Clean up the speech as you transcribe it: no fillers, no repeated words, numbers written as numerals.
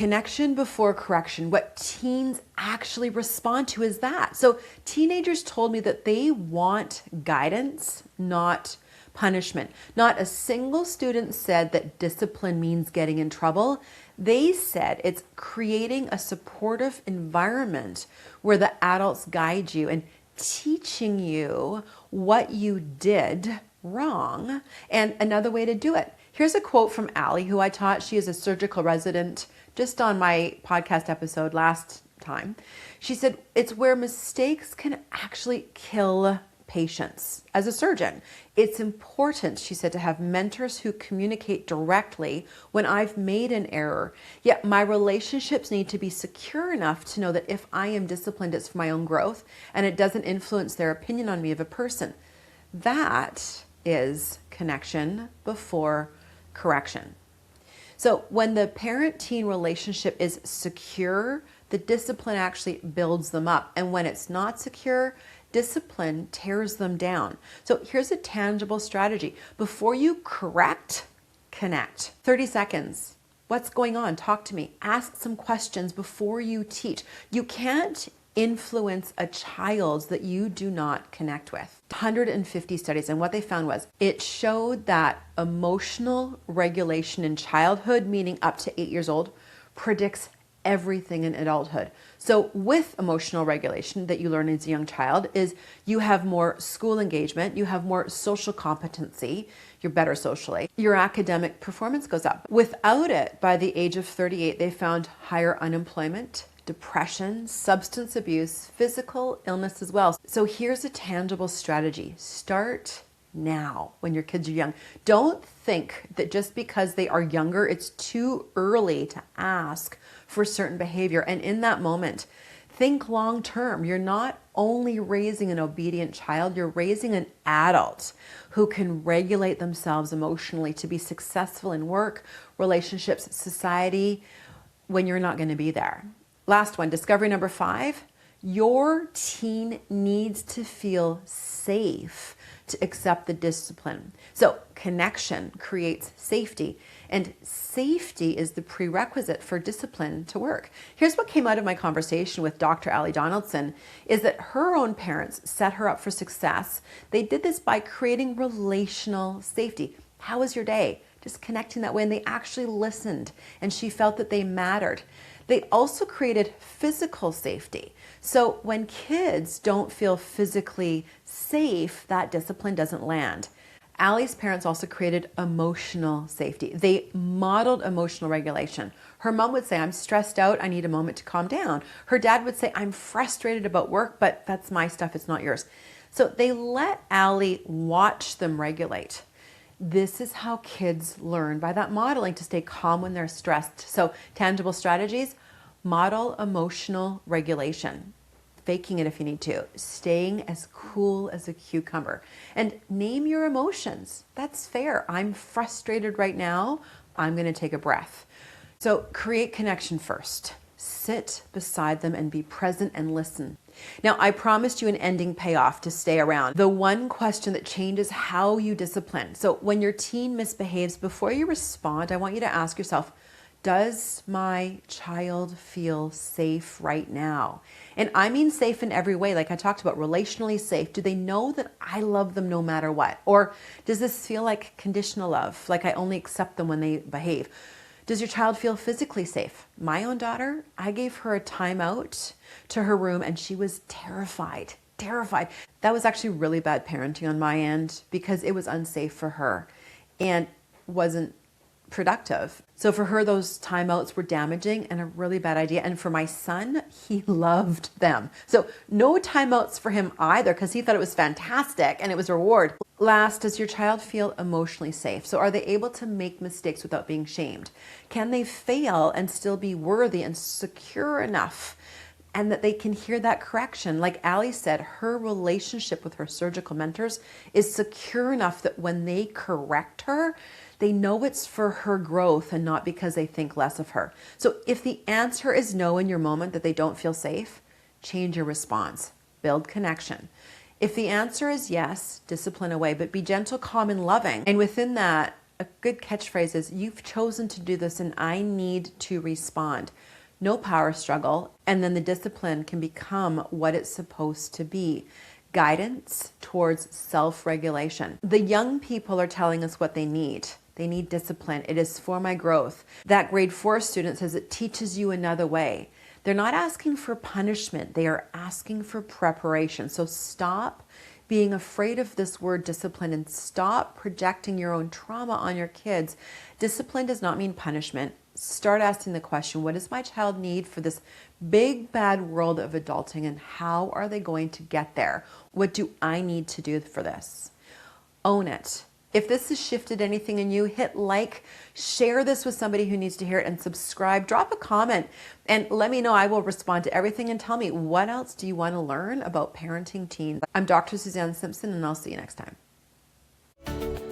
connection before correction. What teens actually respond to is that. So teenagers told me that they want guidance, not punishment. Not a single student said that discipline means getting in trouble. They said it's creating a supportive environment where the adults guide you and teaching you what you did wrong and another way to do it. Here's a quote from Allie, who I taught. She is a surgical resident just on my podcast episode last time. She said, it's where mistakes can actually kill patients. As a surgeon, it's important, she said, to have mentors who communicate directly when I've made an error. Yet my relationships need to be secure enough to know that if I am disciplined, it's for my own growth and it doesn't influence their opinion on me of a person. That is connection before correction. So when the parent-teen relationship is secure, the discipline actually builds them up. And when it's not secure, discipline tears them down. So here's a tangible strategy. Before you correct, connect. 30 seconds. What's going on? Talk to me. Ask some questions before you teach. You can't influence a child that you do not connect with. 150 studies, and what they found was it showed that emotional regulation in childhood, meaning up to 8 years old, predicts everything in adulthood. So with emotional regulation that you learn as a young child is you have more school engagement, you have more social competency, you're better socially, your academic performance goes up. Without it, by the age of 38, they found higher unemployment, depression, substance abuse, physical illness as well. So here's a tangible strategy. Start now when your kids are young. Don't think that just because they are younger, it's too early to ask for certain behavior. And in that moment, think long term. You're not only raising an obedient child, you're raising an adult who can regulate themselves emotionally to be successful in work, relationships, society, when you're not going to be there. Last one, discovery number 5, your teen needs to feel safe to accept the discipline. So connection creates safety, and safety is the prerequisite for discipline to work. Here's what came out of my conversation with Dr. Allie Donaldson is that her own parents set her up for success. They did this by creating relational safety. How was your day? Just connecting that way, and they actually listened, and she felt that they mattered. They also created physical safety. So when kids don't feel physically safe, that discipline doesn't land. Allie's parents also created emotional safety. They modeled emotional regulation. Her mom would say, I'm stressed out, I need a moment to calm down. Her dad would say, I'm frustrated about work, but that's my stuff, it's not yours. So they let Allie watch them regulate. This is how kids learn, by that modeling, to stay calm when they're stressed. So tangible strategies, model emotional regulation, faking it if you need to, staying as cool as a cucumber, and name your emotions. That's fair. I'm frustrated right now. I'm going to take a breath. So create connection first. Sit beside them and be present and listen. Now, I promised you an ending payoff to stay around. The one question that changes how you discipline. So when your teen misbehaves, before you respond, I want you to ask yourself, does my child feel safe right now? And I mean safe in every way, like I talked about, relationally safe. Do they know that I love them no matter what? Or does this feel like conditional love, like I only accept them when they behave? Does your child feel physically safe? My own daughter, I gave her a timeout to her room and she was terrified. That was actually really bad parenting on my end because it was unsafe for her and wasn't productive. So for her, those timeouts were damaging and a really bad idea. And for my son, he loved them. So no timeouts for him either because he thought it was fantastic and it was a reward. Last, does your child feel emotionally safe? So are they able to make mistakes without being shamed? Can they fail and still be worthy and secure enough and that they can hear that correction? Like Allie said, her relationship with her surgical mentors is secure enough that when they correct her, they know it's for her growth and not because they think less of her. So if the answer is no in your moment, that they don't feel safe, change your response, build connection. If the answer is yes, discipline away, but be gentle, calm, and loving. And within that, A good catchphrase is, you've chosen to do this and I need to respond. No power struggle, and then the discipline can become what it's supposed to be. Guidance towards self-regulation. The young people are telling us what they need. They need discipline. It is for my growth. That grade 4 student says it teaches you another way. They're not asking for punishment. They are asking for preparation. So stop being afraid of this word discipline and stop projecting your own trauma on your kids. Discipline does not mean punishment. Start asking the question, what does my child need for this big bad world of adulting, and how are they going to get there? What do I need to do for this? Own it. If this has shifted anything in you, hit like, share this with somebody who needs to hear it, and subscribe. Drop a comment and let me know. I will respond to everything, and tell me, what else do you want to learn about parenting teens? I'm Dr. Suzanne Simpson, and I'll see you next time.